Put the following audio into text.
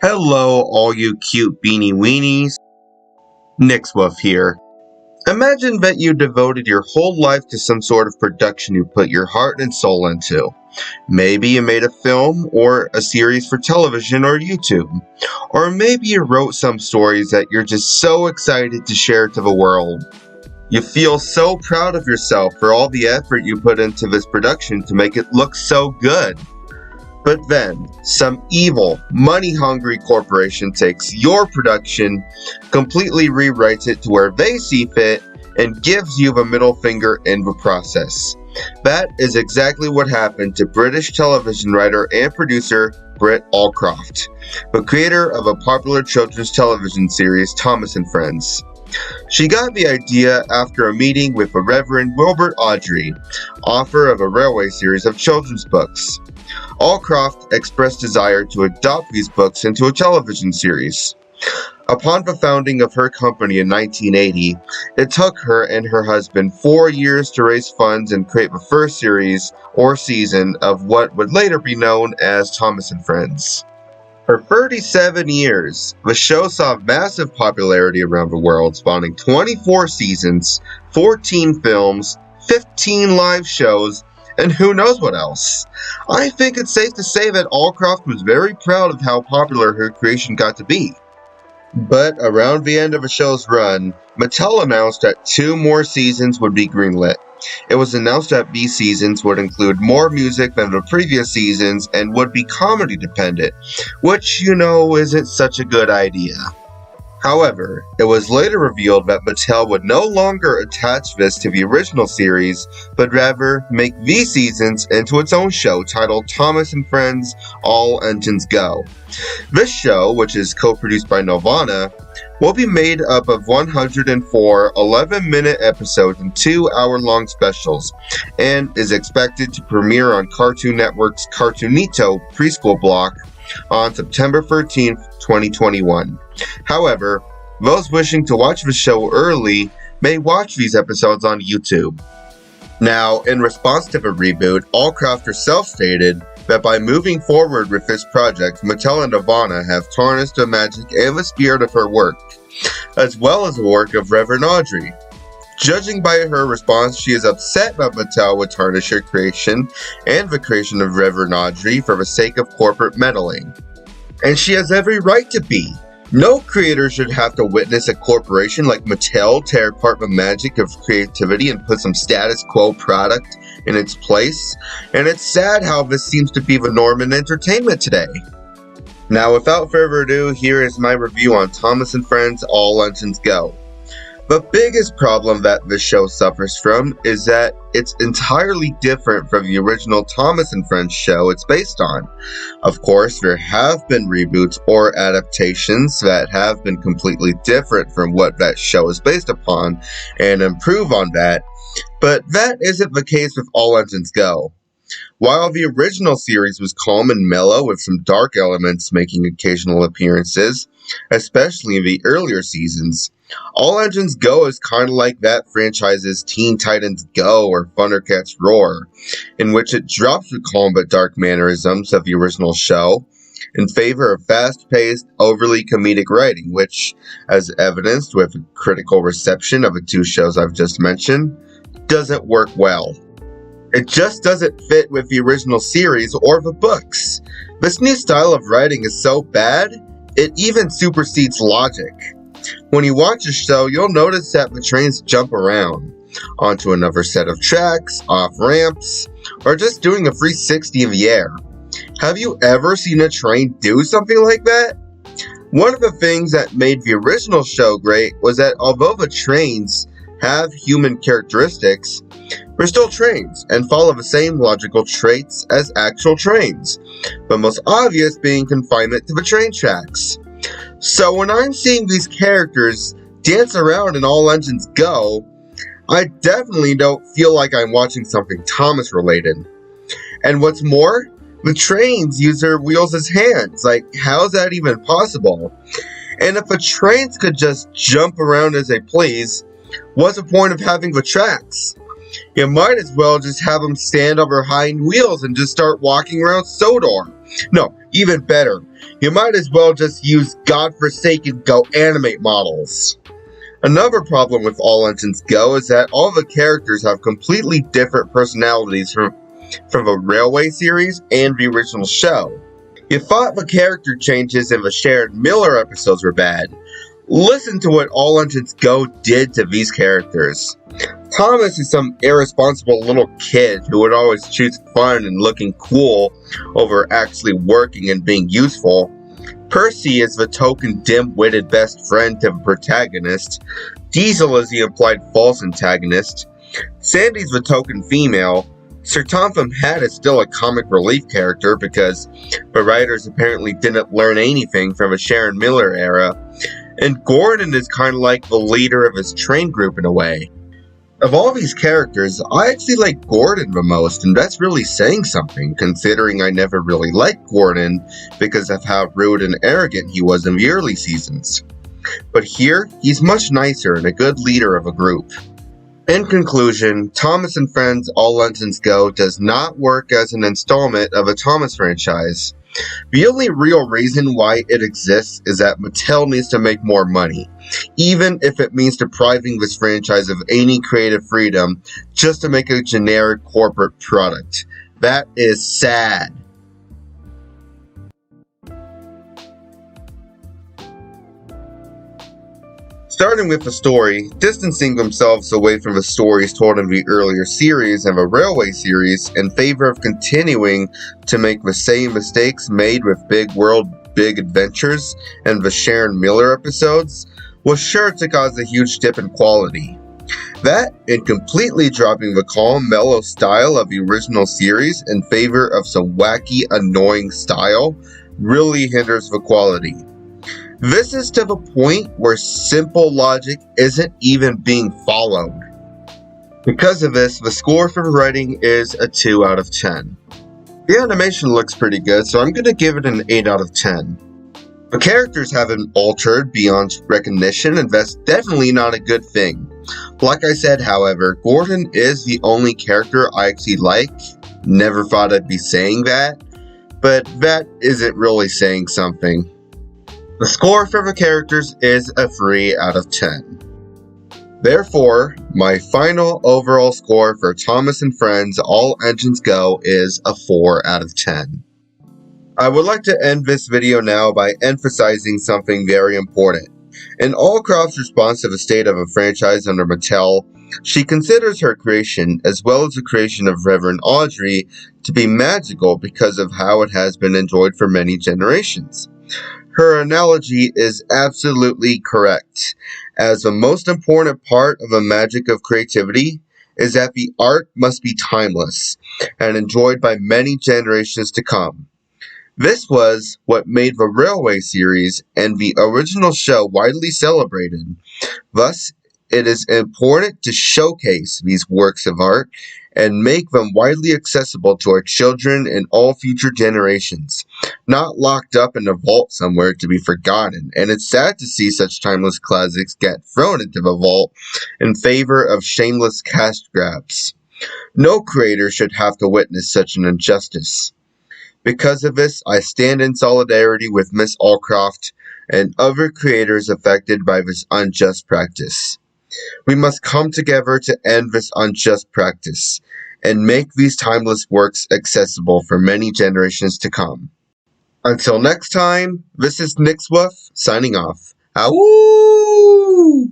Hello, all you cute beanie weenies. NyxWulf here. Imagine that you devoted your whole life to some sort of production you put your heart and soul into. Maybe you made a film or a series for television or YouTube. Or maybe you wrote some stories that you're just so excited to share to the world. You feel so proud of yourself for all the effort you put into this production to make it look so good. But then, some evil, money-hungry corporation takes your production, completely rewrites it to where they see fit, and gives you the middle finger in the process. That is exactly what happened to British television writer and producer Britt Allcroft, the creator of a popular children's television series Thomas and Friends. She got the idea after a meeting with the Reverend Wilbert Awdry, author of a railway series of children's books. Allcroft expressed desire to adopt these books into a television series. Upon the founding of her company in 1980, it took her and her husband 4 years to raise funds and create the first series or season of what would later be known as Thomas and Friends. For 37 years, the show saw massive popularity around the world, spawning 24 seasons, 14 films, 15 live shows, and who knows what else. I think it's safe to say that Allcroft was very proud of how popular her creation got to be. But around the end of the show's run, Mattel announced that 2 more seasons would be greenlit. It was announced that these seasons would include more music than the previous seasons and would be comedy dependent, which isn't such a good idea. However, it was later revealed that Mattel would no longer attach this to the original series, but rather make these seasons into its own show titled Thomas and Friends All Engines Go. This show, which is co-produced by Nelvana, will be made up of 104 11-minute episodes and 2-hour-long specials, and is expected to premiere on Cartoon Network's Cartoonito preschool block on September 13th, 2021. However, those wishing to watch the show early may watch these episodes on YouTube. Now, in response to the reboot, Allcroft herself stated that by moving forward with this project, Mattel and Nelvana have tarnished the magic and the spirit of her work, as well as the work of Reverend Awdry. Judging by her response, she is upset that Mattel would tarnish her creation and the creation of Reverend Awdry for the sake of corporate meddling. And she has every right to be. No creator should have to witness a corporation like Mattel tear apart the magic of creativity and put some status quo product in its place, and it's sad how this seems to be the norm in entertainment today. Now, without further ado, here is my review on Thomas and Friends All Engines Go. The biggest problem that this show suffers from is that it's entirely different from the original Thomas and Friends show it's based on. Of course, there have been reboots or adaptations that have been completely different from what that show is based upon and improve on that, but that isn't the case with All Engines Go. While the original series was calm and mellow with some dark elements making occasional appearances, especially in the earlier seasons, All Engines Go is kind of like that franchise's Teen Titans Go or Thundercats Roar, in which it drops the calm but dark mannerisms of the original show in favor of fast-paced, overly comedic writing, which, as evidenced with the critical reception of the 2 shows I've just mentioned, doesn't work well. It just doesn't fit with the original series or the books. This new style of writing is so bad, it even supersedes logic. When you watch a show, you'll notice that the trains jump around onto another set of tracks, off ramps, or just doing a 360 in the air. Have you ever seen a train do something like that? One of the things that made the original show great was that although the trains have human characteristics, they're still trains and follow the same logical traits as actual trains, the most obvious being confinement to the train tracks. So when I'm seeing these characters dance around in All Engines Go, I definitely don't feel like I'm watching something Thomas related. And what's more, the trains use their wheels as hands. Like, how's that even possible? And if the trains could just jump around as they please, what's the point of having the tracks? You might as well just have them stand on their hind wheels and just start walking around Sodor. No, Even better, you might as well just use godforsaken Go Animate models. Another problem with All Engines Go is that all the characters have completely different personalities from the Railway series and the original show. You thought the character changes in the Sharon Miller episodes were bad. Listen to what All Engines Go did to these characters. Thomas is some irresponsible little kid who would always choose fun and looking cool over actually working and being useful. Percy is the token dim-witted best friend to the protagonist. Diesel is the implied false antagonist. Sandy's the token female. Sir Topham Hatt is still a comic relief character because the writers apparently didn't learn anything from the Sharon Miller era. And Gordon is kind of like the leader of his train group in a way. Of all these characters, I actually like Gordon the most, and that's really saying something, considering I never really liked Gordon because of how rude and arrogant he was in the early seasons. But here, he's much nicer and a good leader of a group. In conclusion, Thomas and Friends All Engines Go does not work as an installment of a Thomas franchise. The only real reason why it exists is that Mattel needs to make more money, even if it means depriving this franchise of any creative freedom just to make a generic corporate product. That is sad. Starting with the story, distancing themselves away from the stories told in the earlier series and the Railway series in favor of continuing to make the same mistakes made with Big World, Big Adventures and the Sharon Miller episodes was sure to cause a huge dip in quality. That, and completely dropping the calm, mellow style of the original series in favor of some wacky, annoying style, really hinders the quality. This is to the point where simple logic isn't even being followed. Because of this, the score for the writing is a 2 out of 10. The animation looks pretty good, so I'm going to give it an 8 out of 10. The characters haven't altered beyond recognition, and that's definitely not a good thing. Like I said, however, Gordon is the only character I actually like. Never thought I'd be saying that, but that isn't really saying something. The score for the characters is a 3 out of 10. Therefore, my final overall score for Thomas and Friends All Engines Go is a 4 out of 10. I would like to end this video now by emphasizing something very important. In Allcroft's response to the state of a franchise under Mattel, she considers her creation, as well as the creation of Reverend Audrey, to be magical because of how it has been enjoyed for many generations. Her analogy is absolutely correct, as the most important part of the magic of creativity is that the art must be timeless and enjoyed by many generations to come. This was what made the Railway series and the original show widely celebrated. Thus, it is important to showcase these works of art and make them widely accessible to our children and all future generations, not locked up in a vault somewhere to be forgotten. And it's sad to see such timeless classics get thrown into the vault in favor of shameless cash grabs. No creator should have to witness such an injustice. Because of this, I stand in solidarity with Miss Allcroft and other creators affected by this unjust practice. We must come together to end this unjust practice and make these timeless works accessible for many generations to come. Until next time, this is NyxWulf signing off. Awoo!